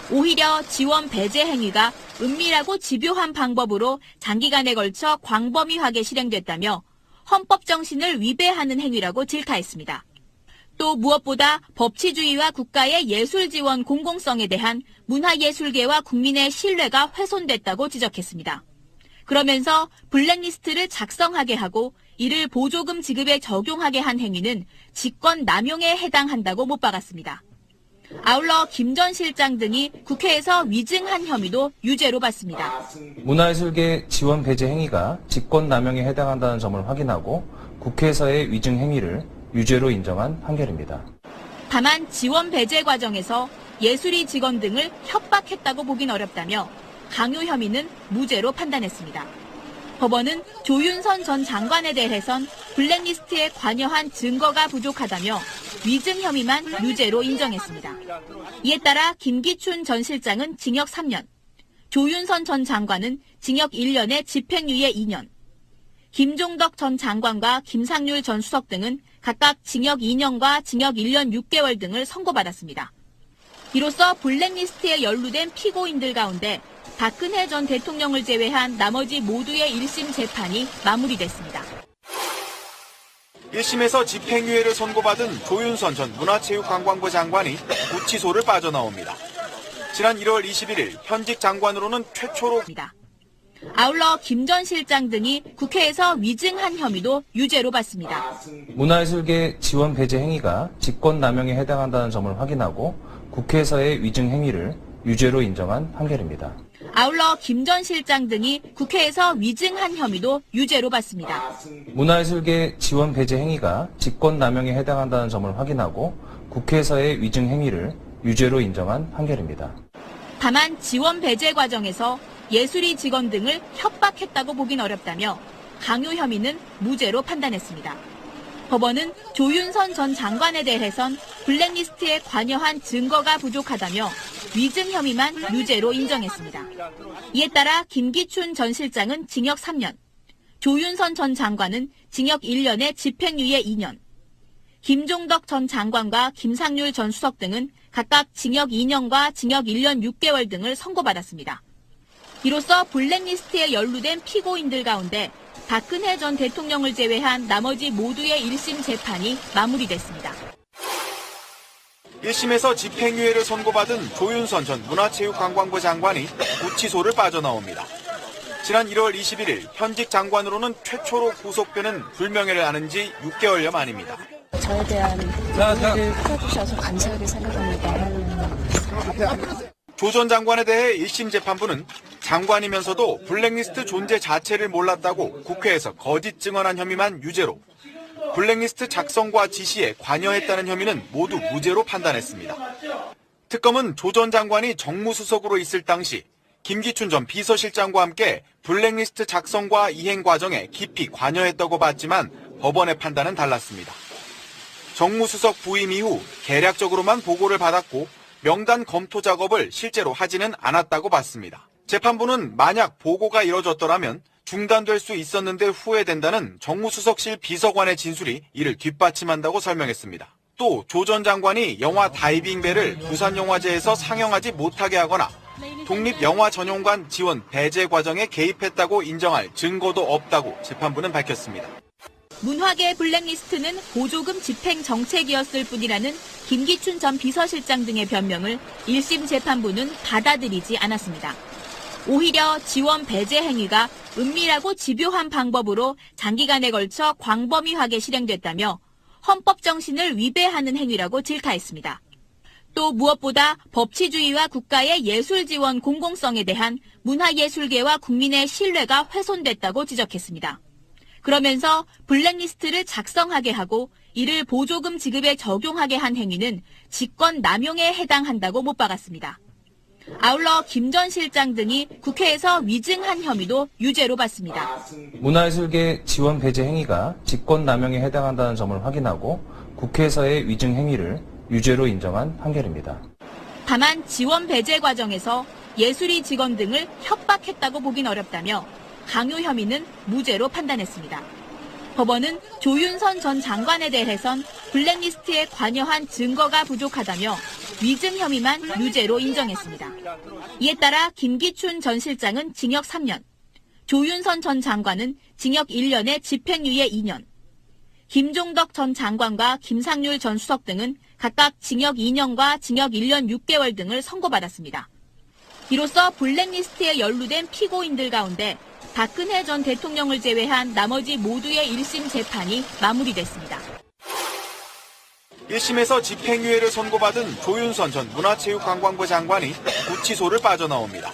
오히려 지원 배제 행위가 은밀하고 집요한 방법으로 장기간에 걸쳐 광범위하게 실행됐다며 헌법 정신을 위배하는 행위라고 질타했습니다. 또 무엇보다 법치주의와 국가의 예술 지원 공공성에 대한 문화예술계와 국민의 신뢰가 훼손됐다고 지적했습니다. 그러면서 블랙리스트를 작성하게 하고 이를 보조금 지급에 적용하게 한 행위는 직권 남용에 해당한다고 못 박았습니다. 아울러 김 전 실장 등이 국회에서 위증한 혐의도 유죄로 봤습니다. 문화예술계 지원 배제 행위가 직권남용에 해당한다는 점을 확인하고 국회에서의 위증 행위를 유죄로 인정한 판결입니다. 다만 지원 배제 과정에서 예술이 직원 등을 협박했다고 보긴 어렵다며 강요 혐의는 무죄로 판단했습니다. 법원은 조윤선 전 장관에 대해선 블랙리스트에 관여한 증거가 부족하다며 위증 혐의만 유죄로 인정했습니다. 이에 따라 김기춘 전 실장은 징역 3년, 조윤선 전 장관은 징역 1년에 집행유예 2년, 김종덕 전 장관과 김상률 전 수석 등은 각각 징역 2년과 징역 1년 6개월 등을 선고받았습니다. 이로써 블랙리스트에 연루된 피고인들 가운데 박근혜 전 대통령을 제외한 나머지 모두의 1심 재판이 마무리됐습니다. 1심에서 집행유예를 선고받은 조윤선 전 문화체육관광부 장관이 구치소를 빠져나옵니다. 지난 1월 21일 현직 장관으로는 최초로 아울러 김 전 실장 등이 국회에서 위증한 혐의도 유죄로 봤습니다. 문화예술계 지원 배제 행위가 직권남용에 해당한다는 점을 확인하고 국회에서의 위증 행위를 유죄로 인정한 판결입니다. 아울러 김 전 실장 등이 국회에서 위증한 혐의도 유죄로 봤습니다. 문화예술계 지원 배제 행위가 직권남용에 해당한다는 점을 확인하고 국회에서의 위증 행위를 유죄로 인정한 판결입니다. 다만 지원 배제 과정에서 예술이 직원 등을 협박했다고 보긴 어렵다며 강요 혐의는 무죄로 판단했습니다. 법원은 조윤선 전 장관에 대해선 블랙리스트에 관여한 증거가 부족하다며 위증 혐의만 유죄로 인정했습니다. 이에 따라 김기춘 전 실장은 징역 3년, 조윤선 전 장관은 징역 1년에 집행유예 2년, 김종덕 전 장관과 김상률 전 수석 등은 각각 징역 2년과 징역 1년 6개월 등을 선고받았습니다. 이로써 블랙리스트에 연루된 피고인들 가운데 박근혜 전 대통령을 제외한 나머지 모두의 1심 재판이 마무리됐습니다. 1심에서 집행유예를 선고받은 조윤선 전 문화체육관광부 장관이 구치소를 빠져나옵니다. 지난 1월 21일 현직 장관으로는 최초로 구속되는 불명예를 안은 지 6개월여 만입니다. 저에 대한 이해를 풀어주셔서 감사하게 생각합니다. 조 전 장관에 대해 1심 재판부는 장관이면서도 블랙리스트 존재 자체를 몰랐다고 국회에서 거짓 증언한 혐의만 유죄로 블랙리스트 작성과 지시에 관여했다는 혐의는 모두 무죄로 판단했습니다. 특검은 조 전 장관이 정무수석으로 있을 당시 김기춘 전 비서실장과 함께 블랙리스트 작성과 이행 과정에 깊이 관여했다고 봤지만 법원의 판단은 달랐습니다. 정무수석 부임 이후 계략적으로만 보고를 받았고 명단 검토 작업을 실제로 하지는 않았다고 봤습니다. 재판부는 만약 보고가 이뤄졌더라면 중단될 수 있었는데 후회된다는 정무수석실 비서관의 진술이 이를 뒷받침한다고 설명했습니다. 또 조 전 장관이 영화 다이빙벨을 부산영화제에서 상영하지 못하게 하거나 독립영화전용관 지원 배제 과정에 개입했다고 인정할 증거도 없다고 재판부는 밝혔습니다. 문화계 블랙리스트는 보조금 집행 정책이었을 뿐이라는 김기춘 전 비서실장 등의 변명을 1심 재판부는 받아들이지 않았습니다. 오히려 지원 배제 행위가 은밀하고 집요한 방법으로 장기간에 걸쳐 광범위하게 실행됐다며 헌법 정신을 위배하는 행위라고 질타했습니다. 또 무엇보다 법치주의와 국가의 예술 지원 공공성에 대한 문화예술계와 국민의 신뢰가 훼손됐다고 지적했습니다. 그러면서 블랙리스트를 작성하게 하고 이를 보조금 지급에 적용하게 한 행위는 직권 남용에 해당한다고 못 박았습니다. 아울러 김 전 실장 등이 국회에서 위증한 혐의도 유죄로 봤습니다. 문화예술계 지원 배제 행위가 직권남용에 해당한다는 점을 확인하고 국회에서의 위증 행위를 유죄로 인정한 판결입니다. 다만 지원 배제 과정에서 예술인 직원 등을 협박했다고 보긴 어렵다며 강요 혐의는 무죄로 판단했습니다. 법원은 조윤선 전 장관에 대해선 블랙리스트에 관여한 증거가 부족하다며 위증 혐의만 유죄로 인정했습니다. 이에 따라 김기춘 전 실장은 징역 3년, 조윤선 전 장관은 징역 1년에 집행유예 2년, 김종덕 전 장관과 김상률 전 수석 등은 각각 징역 2년과 징역 1년 6개월 등을 선고받았습니다. 이로써 블랙리스트에 연루된 피고인들 가운데 박근혜 전 대통령을 제외한 나머지 모두의 1심 재판이 마무리됐습니다. 1심에서 집행유예를 선고받은 조윤선 전 문화체육관광부 장관이 구치소를 빠져나옵니다.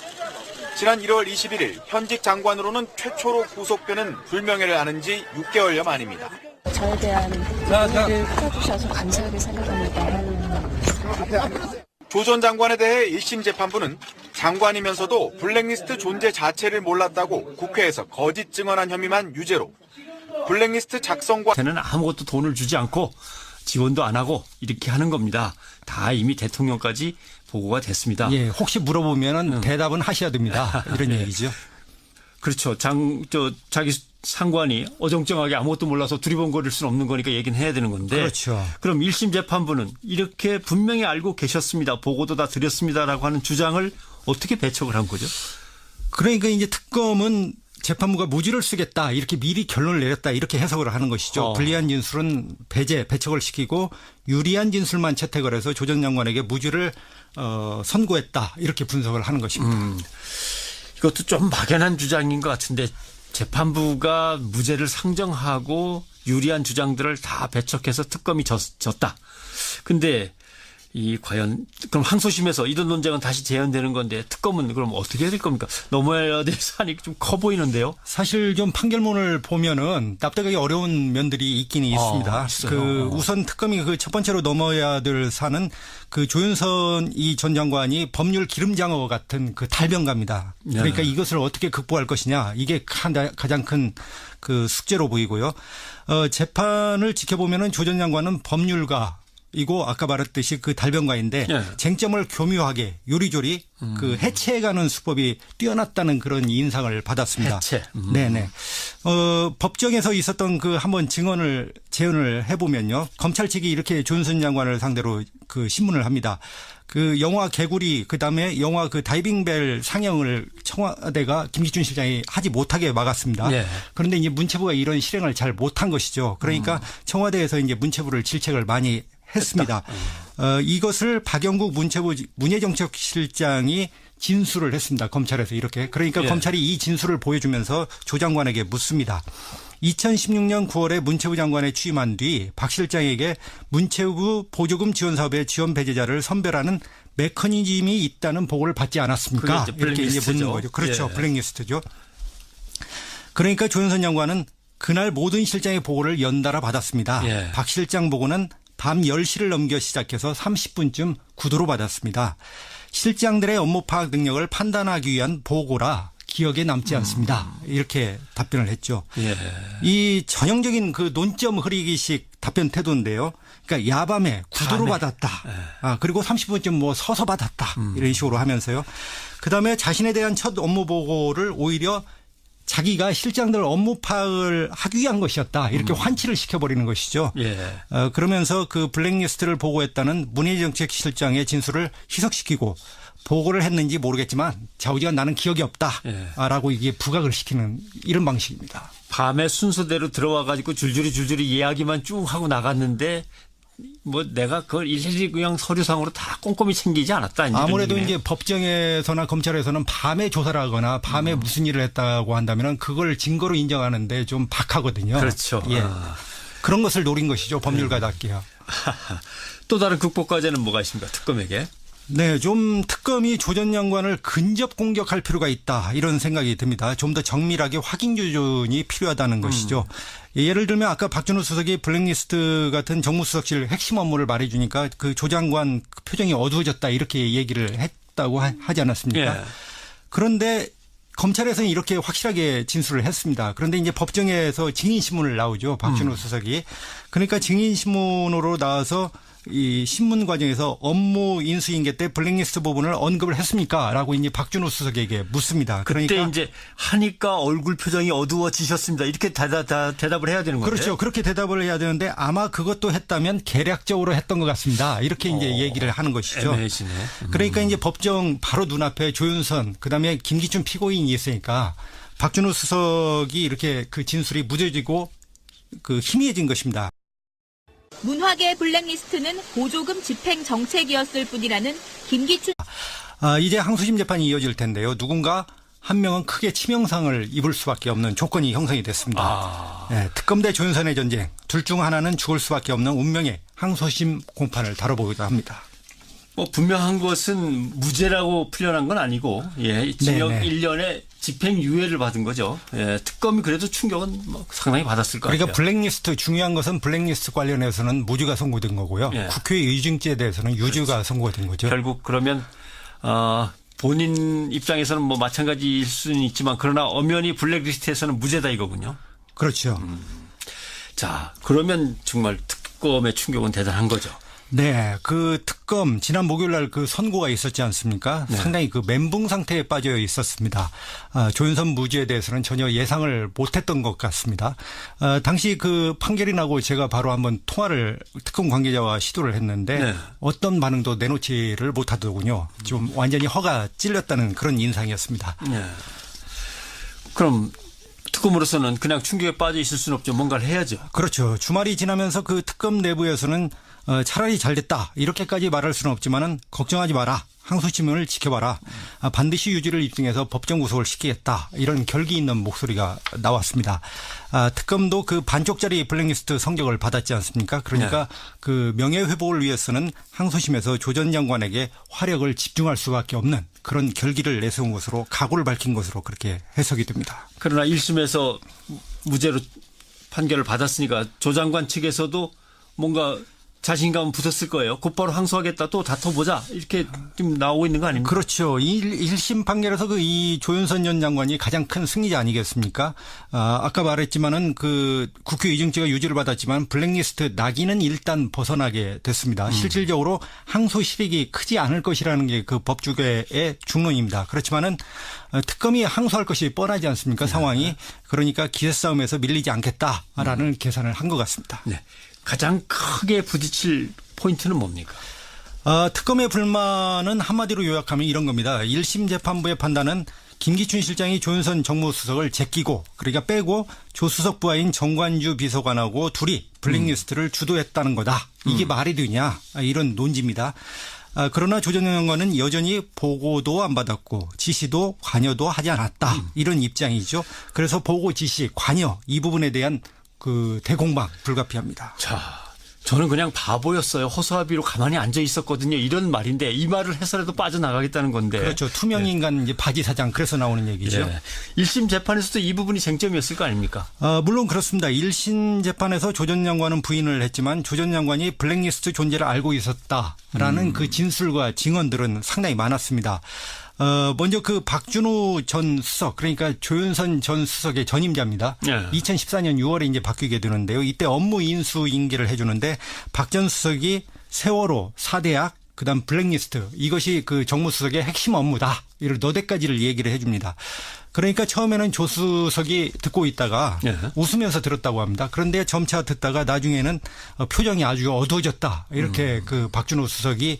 지난 1월 21일 현직 장관으로는 최초로 구속되는 불명예를 안은 지 6개월여 만입니다. 저에 대한 이해를 풀어주셔서 감사하게 생각합니다. 조 전 장관에 대해 1심 재판부는 장관이면서도 블랙리스트 존재 자체를 몰랐다고 국회에서 거짓 증언한 혐의만 유죄로 블랙리스트 작성과 한테는 아무것도 돈을 주지 않고 지원도 안 하고 이렇게 하는 겁니다. 다 이미 대통령까지 보고가 됐습니다. 예, 혹시 물어보면은 대답은 하셔야 됩니다. 이런 네. 얘기죠. 그렇죠. 자기 상관이 어정쩡하게 아무것도 몰라서 두리번거릴 수는 없는 거니까 얘기는 해야 되는 건데. 그렇죠. 그럼 1심 재판부는 이렇게 분명히 알고 계셨습니다. 보고도 다 드렸습니다라고 하는 주장을 어떻게 배척을 한 거죠? 그러니까 이제 특검은 재판부가 무죄를 쓰겠다 이렇게 미리 결론을 내렸다 이렇게 해석을 하는 것이죠. 불리한 진술은 배척을 시키고 유리한 진술만 채택을 해서 조 전 장관에게 무죄를 선고했다 이렇게 분석을 하는 것입니다. 이것도 좀 막연한 주장인 것 같은데 재판부가 무죄를 상정하고 유리한 주장들을 다 배척해서 특검이 졌다. 근데 과연 그럼 항소심에서 이런 논쟁은 다시 재현되는 건데 특검은 그럼 어떻게 해야 될 겁니까? 넘어야 될 산이 좀 커 보이는데요. 사실 좀 판결문을 보면은 납득하기 어려운 면들이 있긴 있습니다. 우선 특검이 첫 번째로 넘어야 될 산은 조윤선 전 장관이 법률 기름장어 같은 달변가입니다. 그러니까 이것을 어떻게 극복할 것이냐 이게 가장 큰 숙제로 보이고요. 재판을 지켜보면은 조 전 장관은 법률가 이고 아까 말했듯이 달변가인데 쟁점을 교묘하게 요리조리 해체해가는 수법이 뛰어났다는 그런 인상을 받았습니다. 해체. 네네. 법정에서 있었던 한번 재연을 해보면요. 검찰 측이 이렇게 조윤선 장관을 상대로 신문을 합니다. 영화 개구리 그다음에 영화 다이빙벨 상영을 청와대가 김기춘 실장이 하지 못하게 막았습니다. 그런데 이제 문체부가 이런 실행을 잘 못한 것이죠. 그러니까 청와대에서 이제 문체부를 질책을 많이 했습니다. 이것을 박영국 문체부 문예정책실장이 진술을 했습니다. 검찰에서 이렇게. 그러니까 예. 검찰이 이 진술을 보여주면서 조 장관에게 묻습니다. 2016년 9월에 문체부 장관에 취임한 뒤 박 실장에게 문체부 보조금 지원 사업의 지원 배제자를 선별하는 메커니즘이 있다는 보고를 받지 않았습니까? 그게 이제 이렇게 이제 묻는 블랙리스트죠. 거죠. 그렇죠. 예. 블랙리스트죠. 그러니까 조윤선 장관은 그날 모든 실장의 보고를 연달아 받았습니다. 예. 박 실장 보고는 밤 10시를 넘겨 시작해서 30분쯤 구두로 받았습니다. 실장들의 업무 파악 능력을 판단하기 위한 보고라 기억에 남지 않습니다. 이렇게 답변을 했죠. 예. 이 전형적인 그 논점 흐리기식 답변 태도인데요. 그러니까 야밤에 구두로 밤에. 받았다. 그리고 30분쯤 뭐 서서 받았다. 이런 식으로 하면서요. 그다음에 자신에 대한 첫 업무 보고를 오히려 자기가 실장들 업무 파악을 하기 위한 것이었다. 이렇게 환치를 시켜버리는 것이죠. 예. 그러면서 그 블랙리스트를 보고했다는 문예정책실장의 진술을 희석시키고 보고를 했는지 모르겠지만 좌우지간 나는 기억이 없다라고 이게 부각을 시키는 이런 방식입니다. 밤에 순서대로 들어와 가지고 줄줄이 이야기만 쭉 하고 나갔는데 뭐 내가 그걸 일일이 그냥 서류상으로 다 꼼꼼히 챙기지 않았다. 이런 아무래도 얘기네. 이제 법정에서나 검찰에서는 밤에 조사를 하거나 밤에 무슨 일을 했다고 한다면 그걸 증거로 인정하는데 좀 박하거든요. 그렇죠. 예. 아. 그런 것을 노린 것이죠. 법률가답게요. 또 다른 극복 과제는 뭐가 있습니까? 특검에게. 네, 좀 특검이 조 전 장관을 근접 공격할 필요가 있다 이런 생각이 듭니다. 좀 더 정밀하게 확인 조준이 필요하다는 것이죠. 예를 들면 아까 박준호 수석이 블랙리스트 같은 정무수석실 핵심 업무를 말해주니까 그 조 장관 표정이 어두워졌다 이렇게 얘기를 했다고 하지 않았습니까? 예. 그런데 검찰에서는 이렇게 확실하게 진술을 했습니다. 그런데 이제 법정에서 증인신문을 나오죠. 박준호 수석이. 그러니까 증인신문으로 나와서 이 신문 과정에서 업무 인수인계 때 블랙리스트 부분을 언급을 했습니까? 라고 이제 박준호 수석에게 묻습니다. 그때 그러니까 이제 하니까 얼굴 표정이 어두워지셨습니다. 이렇게 대답을 해야 되는 건데. 그렇죠. 그렇게 대답을 해야 되는데 아마 그것도 했다면 계략적으로 했던 것 같습니다. 이렇게 이제 얘기를 하는 것이죠. 애매해지네. 그러니까 이제 법정 바로 눈앞에 조윤선 그다음에 김기춘 피고인이 있으니까 박준호 수석이 이렇게 그 진술이 무뎌지고 그 희미해진 것입니다. 문화계 블랙리스트는 보조금 집행 정책이었을 뿐이라는 김기춘 이제 항소심 재판이 이어질 텐데요. 누군가 한 명은 크게 치명상을 입을 수밖에 없는 조건이 형성이 됐습니다. 네, 특검 대 조윤선의 전쟁. 둘 중 하나는 죽을 수밖에 없는 운명의 항소심 공판을 다뤄보기도 합니다. 뭐 분명한 것은 무죄라고 풀려난 건 아니고 징역 네네. 1년에 집행유예를 받은 거죠. 예, 특검이 그래도 충격은 뭐 상당히 받았을 것 그러니까 같아요. 블랙리스트 중요한 것은 블랙리스트 관련해서는 무죄가 선고된 거고요. 예. 국회 의중죄에 대해서는 유죄가 선고된 거죠. 결국 그러면 본인 입장에서는 뭐 마찬가지일 수는 있지만 그러나 엄연히 블랙리스트에서는 무죄다 이거군요. 그렇죠. 자, 그러면 정말 특검의 충격은 대단한 거죠. 네, 그 특검 지난 목요일 날 그 선고가 있었지 않습니까? 네. 상당히 그 멘붕 상태에 빠져 있었습니다. 조윤선 무죄에 대해서는 전혀 예상을 못했던 것 같습니다. 당시 그 판결이 나고 제가 바로 한번 통화를 특검 관계자와 시도를 했는데 네. 어떤 반응도 내놓지를 못하더군요. 좀 완전히 허가 찔렸다는 그런 인상이었습니다. 네. 그럼 특검으로서는 그냥 충격에 빠져 있을 수는 없죠. 뭔가를 해야죠. 그렇죠. 주말이 지나면서 그 특검 내부에서는 차라리 잘 됐다 이렇게까지 말할 수는 없지만은 걱정하지 마라. 항소심을 지켜봐라. 반드시 유죄를 입증해서 법정 구속을 시키겠다. 이런 결기 있는 목소리가 나왔습니다. 특검도 그 반쪽짜리 블랙리스트 성적을 받았지 않습니까? 그러니까 네. 그 명예회복을 위해서는 항소심에서 조 전 장관에게 화력을 집중할 수밖에 없는 그런 결기를 내세운 것으로 각오를 밝힌 것으로 그렇게 해석이 됩니다. 그러나 1심에서 무죄로 판결을 받았으니까 조 장관 측에서도 뭔가 자신감은 붙었을 거예요. 곧바로 항소하겠다. 또 다퉈보자. 이렇게 좀 나오고 있는 거 아닙니까? 그렇죠. 1심 판결에서 그 이 조윤선 전 장관이 가장 큰 승리자 아니겠습니까? 아까 말했지만은 그 국회 의중죄가 유죄를 받았지만 블랙리스트 낙인은 일단 벗어나게 됐습니다. 실질적으로 항소 실익이 크지 않을 것이라는 게 그 법조계의 중론입니다. 그렇지만은 특검이 항소할 것이 뻔하지 않습니까? 상황이. 그러니까 기세 싸움에서 밀리지 않겠다라는 계산을 한 것 같습니다. 네. 가장 크게 부딪힐 포인트는 뭡니까? 특검의 불만은 한마디로 요약하면 이런 겁니다. 1심 재판부의 판단은 김기춘 실장이 조윤선 정무수석을 제끼고 그러니까 빼고 조 수석 부하인 정관주 비서관하고 둘이 블랙리스트를 주도했다는 거다. 이게 말이 되냐. 이런 논지입니다. 그러나 조 전 장관은 여전히 보고도 안 받았고 지시도 관여도 하지 않았다. 이런 입장이죠. 그래서 보고 지시 관여 이 부분에 대한 그 대공방 불가피합니다. 자, 저는 그냥 바보였어요. 허수아비로 가만히 앉아 있었거든요. 이런 말인데 이 말을 해서라도 빠져나가겠다는 건데. 그렇죠. 투명 인간 이제 바지 사장 그래서 나오는 얘기죠. 예. 1심 재판에서도 이 부분이 쟁점이었을 거 아닙니까? 물론 그렇습니다. 1심 재판에서 조 전 장관은 부인을 했지만 조 전 장관이 블랙리스트 존재를 알고 있었다라는 그 진술과 증언들은 상당히 많았습니다. 먼저 그 박준호 전 수석 그러니까 조윤선 전 수석의 전임자입니다. 2014년 6월에 이제 바뀌게 되는데요. 이때 업무 인수 인계를 해주는데 박 전 수석이 세월호, 사대학, 그다음 블랙리스트 이것이 그 정무수석의 핵심 업무다. 이를 너댓가지를 얘기를 해줍니다. 그러니까 처음에는 조 수석이 듣고 있다가 웃으면서 들었다고 합니다. 그런데 점차 듣다가 나중에는 표정이 아주 어두워졌다. 이렇게 그 박준호 수석이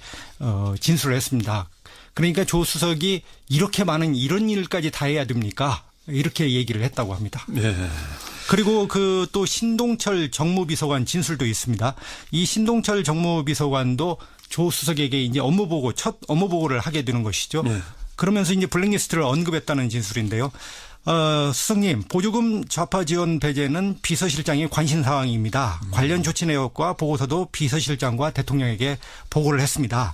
진술을 했습니다. 그러니까 조 수석이 이렇게 많은 이런 일까지 다 해야 됩니까? 이렇게 얘기를 했다고 합니다. 네. 그리고 그 또 신동철 정무비서관 진술도 있습니다. 이 신동철 정무비서관도 조 수석에게 이제 첫 업무 보고를 하게 되는 것이죠. 네. 그러면서 이제 블랙리스트를 언급했다는 진술인데요. 수석님, 보조금 좌파 지원 배제는 비서실장의 관심 사항입니다. 관련 조치 내역과 보고서도 비서실장과 대통령에게 보고를 했습니다.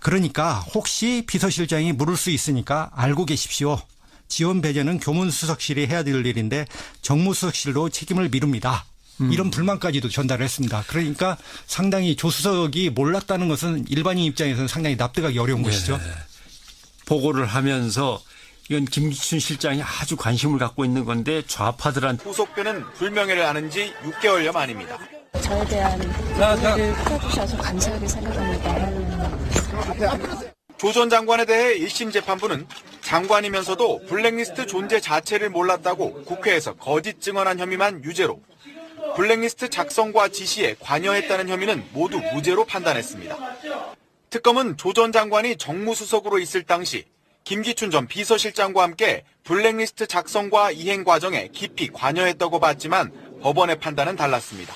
그러니까 혹시 비서실장이 물을 수 있으니까 알고 계십시오. 지원 배제는 교문수석실이 해야 될 일인데 정무수석실로 책임을 미룹니다. 이런 불만까지도 전달을 했습니다. 그러니까 상당히 조 수석이 몰랐다는 것은 일반인 입장에서는 상당히 납득하기 어려운 것이죠. 보고를 하면서 이건 김기춘 실장이 아주 관심을 갖고 있는 건데 좌파들한테 후속표는 불명예를 안은 지 6개월여 만입니다. 저에 대한 이해를 풀어주셔서 감사하게 생각합니다. 조 전 장관에 대해 1심 재판부는 장관이면서도 블랙리스트 존재 자체를 몰랐다고 국회에서 거짓 증언한 혐의만 유죄로 블랙리스트 작성과 지시에 관여했다는 혐의는 모두 무죄로 판단했습니다. 특검은 조 전 장관이 정무수석으로 있을 당시 김기춘 전 비서실장과 함께 블랙리스트 작성과 이행 과정에 깊이 관여했다고 봤지만 법원의 판단은 달랐습니다.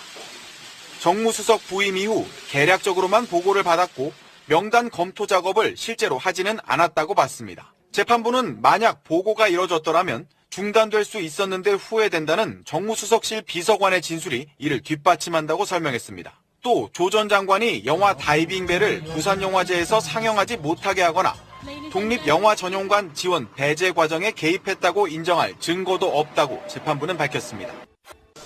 정무수석 부임 이후 계략적으로만 보고를 받았고 명단 검토 작업을 실제로 하지는 않았다고 봤습니다. 재판부는 만약 보고가 이뤄졌더라면 중단될 수 있었는데 후회된다는 정무수석실 비서관의 진술이 이를 뒷받침한다고 설명했습니다. 또 조 전 장관이 영화 다이빙배를 부산영화제에서 상영하지 못하게 하거나 독립영화전용관 지원 배제 과정에 개입했다고 인정할 증거도 없다고 재판부는 밝혔습니다.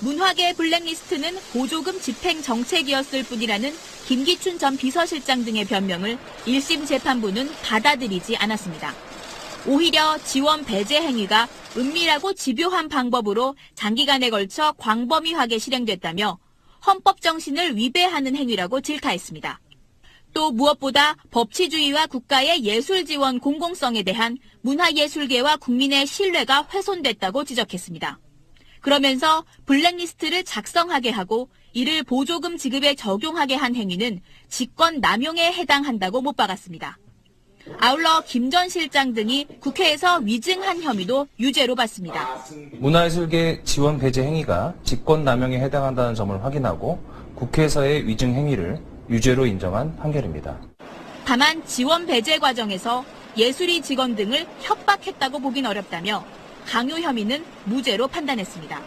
문화계 블랙리스트는 보조금 집행 정책이었을 뿐이라는 김기춘 전 비서실장 등의 변명을 1심 재판부는 받아들이지 않았습니다. 오히려 지원 배제 행위가 은밀하고 집요한 방법으로 장기간에 걸쳐 광범위하게 실행됐다며 헌법 정신을 위배하는 행위라고 질타했습니다. 또 무엇보다 법치주의와 국가의 예술 지원 공공성에 대한 문화예술계와 국민의 신뢰가 훼손됐다고 지적했습니다. 그러면서 블랙리스트를 작성하게 하고 이를 보조금 지급에 적용하게 한 행위는 직권 남용에 해당한다고 못 박았습니다. 아울러 김 전 실장 등이 국회에서 위증한 혐의도 유죄로 봤습니다. 문화예술계 지원 배제 행위가 직권 남용에 해당한다는 점을 확인하고 국회에서의 위증 행위를 유죄로 인정한 판결입니다. 다만 지원 배제 과정에서 예술인 직원 등을 협박했다고 보긴 어렵다며 강요 혐의는 무죄로 판단했습니다.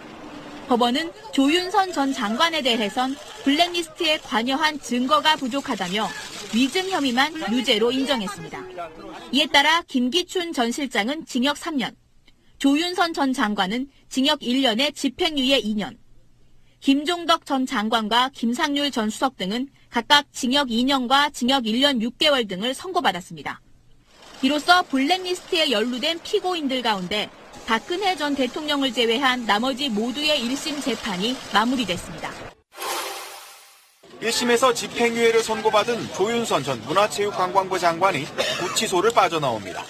법원은 조윤선 전 장관에 대해선 블랙리스트에 관여한 증거가 부족하다며 위증 혐의만 유죄로 인정했습니다. 이에 따라 김기춘 전 실장은 징역 3년, 조윤선 전 장관은 징역 1년에 집행유예 2년, 김종덕 전 장관과 김상률 전 수석 등은 각각 징역 2년과 징역 1년 6개월 등을 선고받았습니다. 이로써 블랙리스트에 연루된 피고인들 가운데 박근혜 전 대통령을 제외한 나머지 모두의 1심 재판이 마무리됐습니다. 1심에서 집행유예를 선고받은 조윤선 전 문화체육관광부 장관이 구치소를 빠져나옵니다.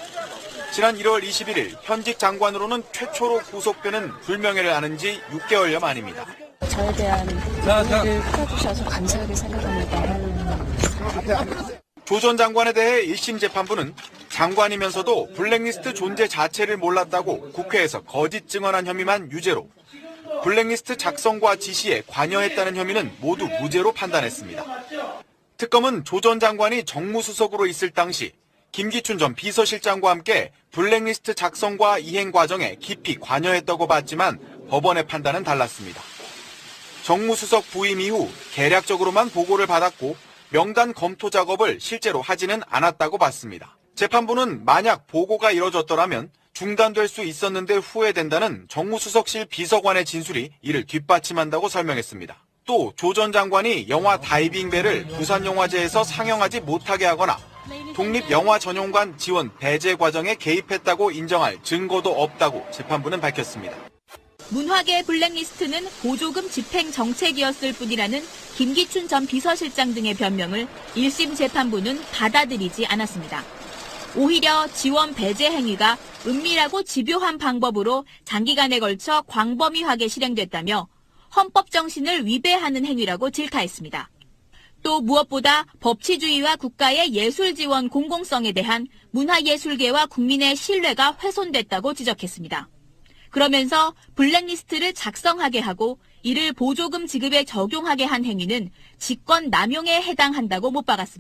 지난 1월 21일 현직 장관으로는 최초로 구속되는 불명예를 안은 지 6개월여 만입니다. 저에 대한 이해를 풀어주셔서 감사하게 생각합니다. 조 전 장관에 대해 1심 재판부는 장관이면서도 블랙리스트 존재 자체를 몰랐다고 국회에서 거짓 증언한 혐의만 유죄로 블랙리스트 작성과 지시에 관여했다는 혐의는 모두 무죄로 판단했습니다. 특검은 조 전 장관이 정무수석으로 있을 당시 김기춘 전 비서실장과 함께 블랙리스트 작성과 이행 과정에 깊이 관여했다고 봤지만 법원의 판단은 달랐습니다. 정무수석 부임 이후 계략적으로만 보고를 받았고 명단 검토 작업을 실제로 하지는 않았다고 봤습니다. 재판부는 만약 보고가 이뤄졌더라면 중단될 수 있었는데 후회된다는 정무수석실 비서관의 진술이 이를 뒷받침한다고 설명했습니다. 또 조 전 장관이 영화 다이빙벨을 부산영화제에서 상영하지 못하게 하거나 독립영화전용관 지원 배제 과정에 개입했다고 인정할 증거도 없다고 재판부는 밝혔습니다. 문화계 블랙리스트는 보조금 집행 정책이었을 뿐이라는 김기춘 전 비서실장 등의 변명을 1심 재판부는 받아들이지 않았습니다. 오히려 지원 배제 행위가 은밀하고 집요한 방법으로 장기간에 걸쳐 광범위하게 실행됐다며 헌법 정신을 위배하는 행위라고 질타했습니다. 또 무엇보다 법치주의와 국가의 예술 지원 공공성에 대한 문화예술계와 국민의 신뢰가 훼손됐다고 지적했습니다. 그러면서 블랙리스트를 작성하게 하고 이를 보조금 지급에 적용하게 한 행위는 직권 남용에 해당한다고 못 박았습니다.